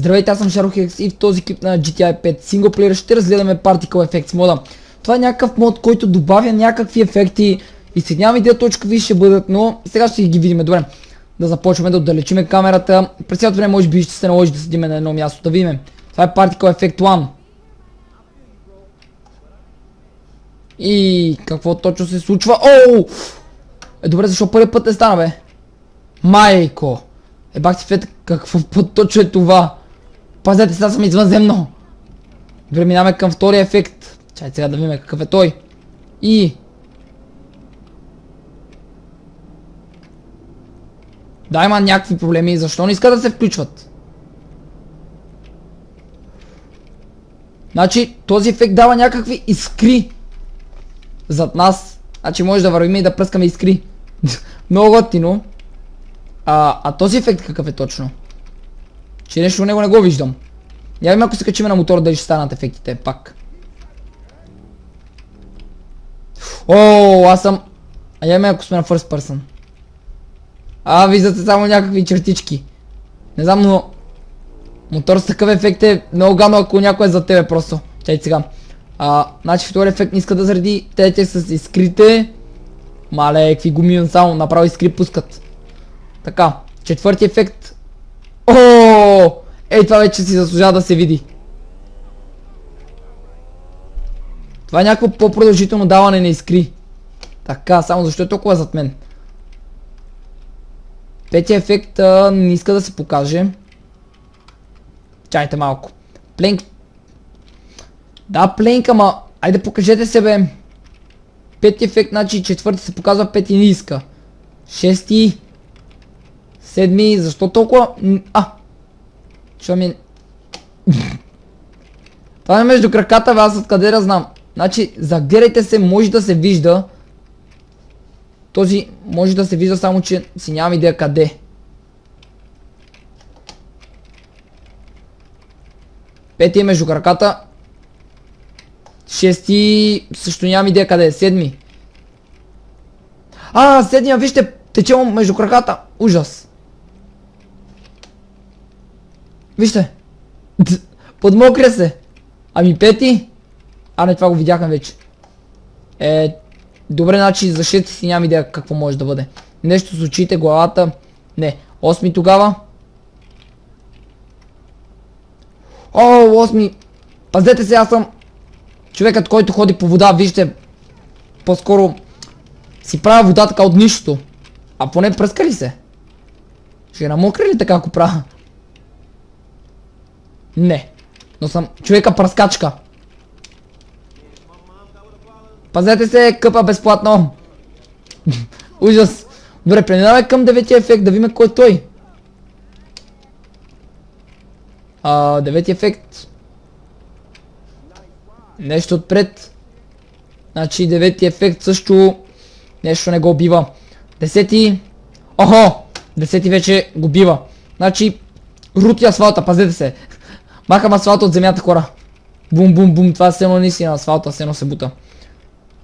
Здравейте, аз съм Шарохекс и в този клип на GTA 5 синглплеер ще разгледаме Particle Effects мода. Това е някакъв мод, който добавя някакви ефекти и след няма идея точно какви ще бъдат, но сега ще ги видим. Добре, да започваме да отдалечиме камерата. През цялото време може би ще се наложи да седиме на едно място, да видим. Това е Particle Effect 1. И какво точно се случва? Оу! Добре, защо първи път не стана, бе? Майко! Бах ти фет, какво път точно е това? Пазете, сега съм извънземно. Добре, минаваме към втория ефект. Чай сега да видим какъв е той. И... да, има някакви проблеми. Защо не иска да се включват? Значи, този ефект дава някакви искри зад нас. Значи може да вървим и да пръскаме искри. Много готино. А този ефект какъв е точно? Че нещо него не го виждам. Я видим ако се качиме на мотора дали ще станат ефектите пак. Ооо, аз съм... я видим ако сме на first person. Виждате само някакви чертички. Не знам, но... мотор с такъв ефект е много гадно ако някой е за тебе просто. Чай сега. Значи втори ефект не иска да заради те с искрите. Мале, какви гуми само, направо искри пускат. Така, четвърти ефект. Ооо! Ей, това вече си заслужава да се види. Това е някакво по-продължително даване на искри. Така, само защо е толкова зад мен? Петия ефект не иска да се покаже. Чайте малко. Пленк. Да, пленк, ама... айде покажете се, бе. Пети ефект, значи четвърти се показва, пети не иска. Шести... седми, защо толкова... Що ми... това е между краката, бе, аз откъде да знам. Значи, загледайте се, може да се вижда. Този може да се вижда, само че си нямам идея къде. Пети е между краката. Шести също нямам идея къде е. Седми. Седмия, вижте, тече между краката. Ужас. Вижте. Подмокря се. Пети? Не, това го видяхме вече. Добре, значи за шести си нямам идея какво може да бъде. Нещо с очите, главата. Не. Осми тогава. Осми. Пазете се, аз съм човекът, който ходи по вода. Вижте. По-скоро си правя вода така от нищото. Поне пръска ли се? Ще намокри ли така ако правя? Не. Но съм човека пръскачка. Пазете се, къпа безплатно. Ужас. Добре, преминаваме към деветия ефект, да видим кой е той. Деветия ефект. Нещо отпред. Значи деветия ефект също нещо не го бива. Десети. Десети вече го бива. Значи рути асфалта, пазете се. Махам асфалта от земята, хора. Бум, бум, бум, това се едно наистина асфалта, се едно се бута.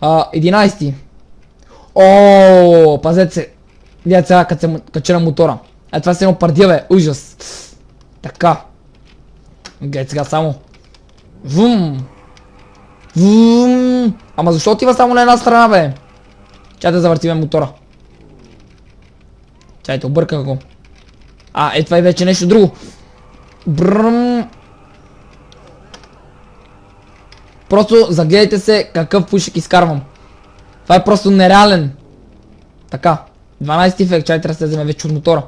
11. Пазете се. Гледайте сега като се кача на мотора. Това се едно пардия, бе, ужас. Така. Гледайте сега само. Вум. Вум. Ама защо отива само на една страна, бе? Чай да завъртиме мотора. Чайте, обърках го. Това е вече нещо друго. Брррм. Просто загледайте се какъв пушек изкарвам. Това е просто нереален. Така. 12 ефект, чай трябва да се вземе вече от мотора.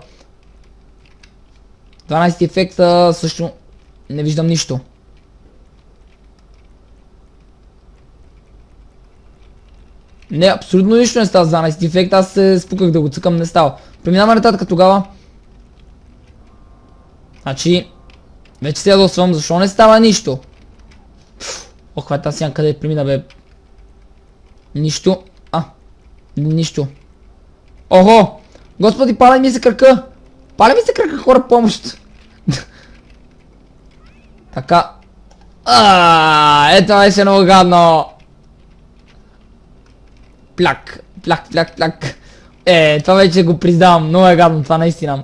12 ефект също не виждам нищо. Не, абсолютно нищо не става с 12 ефект, аз се спуках да го цъкам, не става. Преминаваме нататък тогава. Значи, вече се ядосвам, защо не става нищо? Това е сега къде премина, бе. Нищо. Нищо. Господи, пали ми се крака. Пали ми се крака, хора, помощ. Така. Ето беше много гадно. Пляк. Това вече го признавам. Много е гадно това, наистина.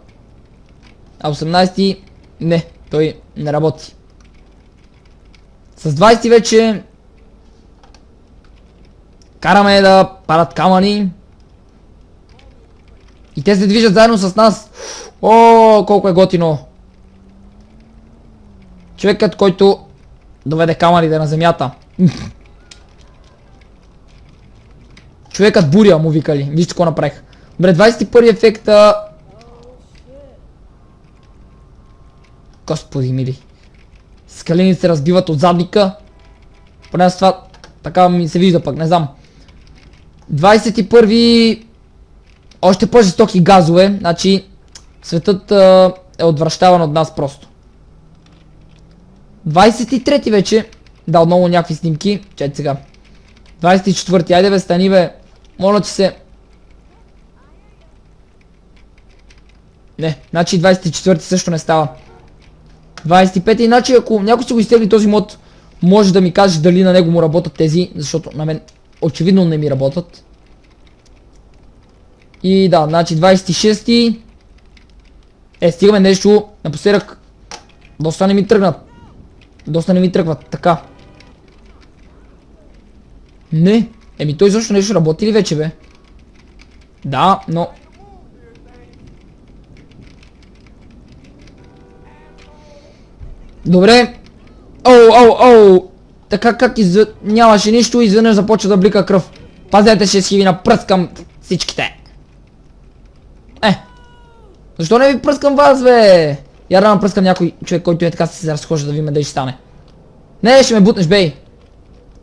А 18 не, той не работи. С 20 вече караме да падат камъни. И те се движат заедно с нас. О, колко е готино. Човекът, който доведе камъните на земята. Човекът буря му викали. Вижте какво направих. Добре, 21 ефекта. Господи мили. Скалини се разбиват от задника. Поне с това така ми се вижда пък, не знам. 21 още по-жестоки газове. Значи светът е отвращаван от нас просто. 23 вече. Да, отново някакви снимки. Чайте сега. 24, айде бе, стани бе. Моля ти се. Не, значи 24 също не става. 25, иначе ако някой си го изтегли този мод, може да ми каже дали на него му работят тези, защото на мен очевидно не ми работят. И да, значи 26. Стигаме нещо напоследък. Доста не ми тръгнат. Доста не ми тръгват, така. Не, той защо нещо работи ли вече бе? Да, но... Добре. Оу. Така как нямаше нищо, изведнъж започва да блика кръв. Пазете, ще си ви напръскам всичките. Защо не ви пръскам вас бе? Я да напръскам някой човек, който е така се разхожда да видим дали ще стане. Не, ще ме бутнеш бей.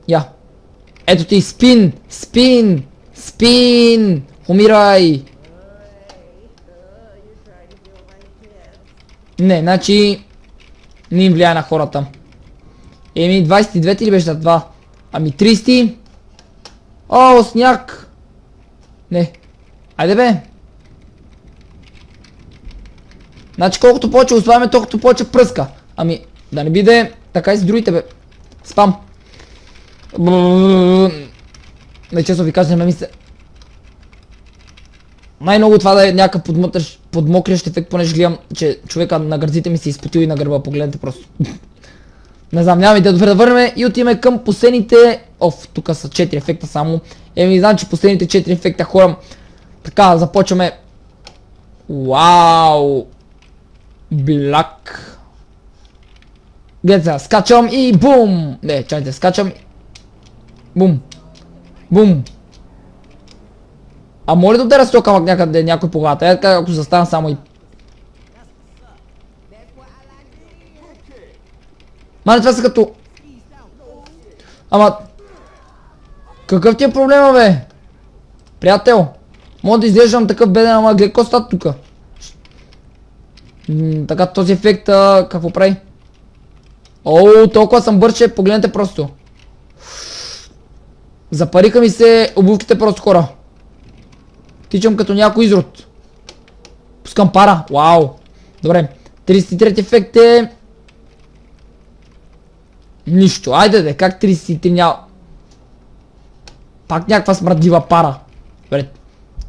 Я. Ето ти, спин. Умирай. Не, значи не им влияе на хората. 22 ли беше това? Ами 30. О, сняг. Не. Айде бе. Значи колкото повече успяваме, толкова повече пръска. Ами, да не биде така и с другите бе. Спам. Не, честно ви кажа, не ме мисля. Най-много това да е някакъв подмокрящ ефект, понеже гледам, че човека на гърдите ми се изпотил и на гърба, погледнете просто. Не знам, няма идея. Добре, да върнем и отиваме към последните... тук са 4 ефекта само. Знам, че последните 4 ефекта хора. Така, започваме. Вау! Блак. Гледайте сега, скачам и бум! Не, чайте, скачам. Бум. А моля да удара с този камък някъде някой по главата. Така, ако застана само и... Мане, това са като... Ама... Какъв ти е проблема бе? Приятел. Мога да изглеждам такъв беден, ама гледай какво става тука. Така, този ефект, какво прави? Толкова съм бърче, погледнете просто. Запариха ми се обувките просто, хора. Тичам като някой изрод. Пускам пара, вау. Добре, 33 ефект е... Нищо, айде де, как 33 няма... Пак някаква смърдлива пара. Добре,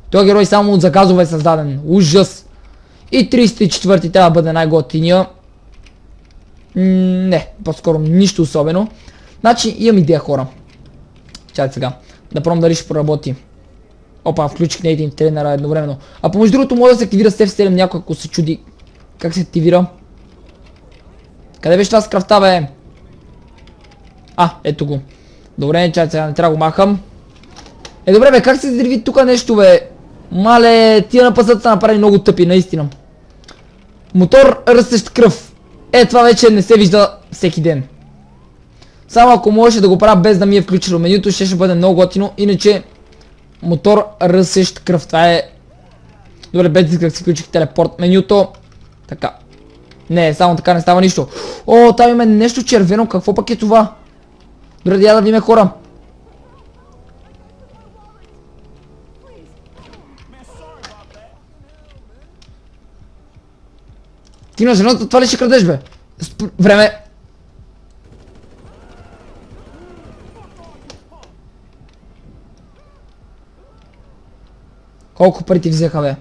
този герой само от загазове е създаден, ужас. И 34 трябва да бъде най-готиния. Не, по-скоро нищо особено. Значи имам идея, хора. Чакай сега, да пробвам дали ще проработи. Опа, включих на един тренера едновременно. А помежду другото може да се активира Стеф 7 някой, ако се чуди как се активира. Къде беше това с крафта бе? Ето го. Добре, чакай сега, не трябва да го махам. Добре бе, как се дърви тук нещо бе? Мале, тия на пасата са направени много тъпи, наистина. Мотор растещ кръв. Това вече не се вижда всеки ден. Само ако можеше да го правя без да ми е включило менюто, ще бъде много готино. Иначе мотор растещ кръв. Това е... Добре, без как си включих телепорт менюто. Така. Не, само така не става нищо. О, там има нещо червено. Какво пък е това? Добре, да видим хора. Ти на жената, това ли ще крадеш бе? Време. Колко пари ти взеха бе?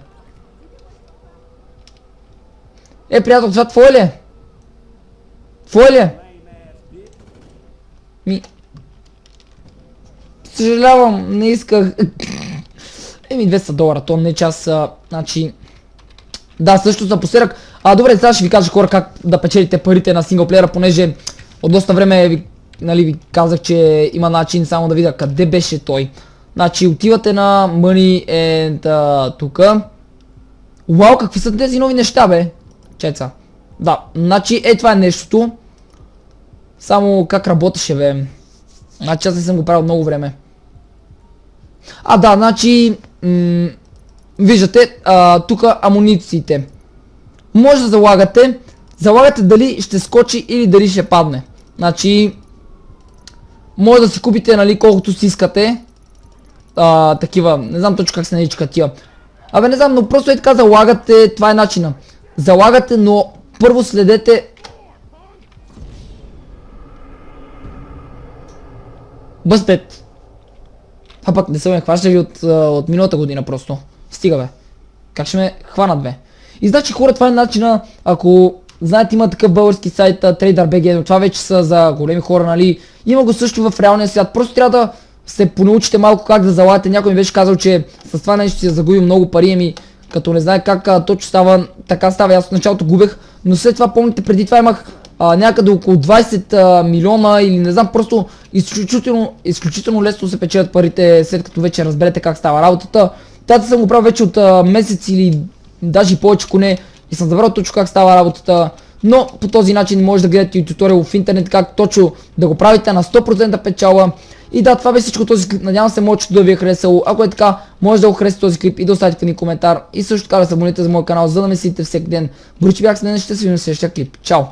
Приятел, това твое ли е? Твое ли е? Съжалявам, не исках. $200, то не час, значи... Да, също за посерък. Добре, сега ще ви кажа хора как да печелите парите на синглплеера, понеже от доста време ви казах, че има начин, само да видя къде беше той. Значи отивате на Money and тука. Уау, какви са тези нови неща бе? Чеца. Да, значи това е нещото. Само как работеше бе. Значи аз не съм го правил много време. Да, значи... Виждате, тук амунициите. Може да залагате дали ще скочи или дали ще падне. Значи, може да си купите, нали, колкото си искате. Такива, не знам точно как се нарича тия. Не знам, но просто така залагате, това е начина. Залагате, но първо следете... Бъстет. Пък не са ме хващали от миналата година просто. Стига бе. Как ще ме хванат бе? И значи хора, това е начина, ако знаете има такъв български сайт TraderBG, но това вече са за големи хора, нали? Има го също в реалния свят. Просто трябва да се понаучите малко как да залагате. Някой ми беше казал, че с това нещо си загубил много пари, като не знае как точно става, така става. Аз в началото губех, но след това помните, преди това имах някъде около 20 милиона или не знам, просто изключително лесно се печелят парите, след като вече разберете как става работата. Тата съм го правил вече от месец или даже повече, ако не, и съм забрал точно как става работата, но по този начин може да гледате и туториал в интернет как точно да го правите на 100% печала. И да, това бе всичко този клип, надявам се моето да ви е харесало. Ако е така, може да го харесате този клип и да оставите един коментар и също така да се абонирате за моя канал, за да ме следите всеки ден. Боричи бях с днес, ще се видим в следващия клип. Чао!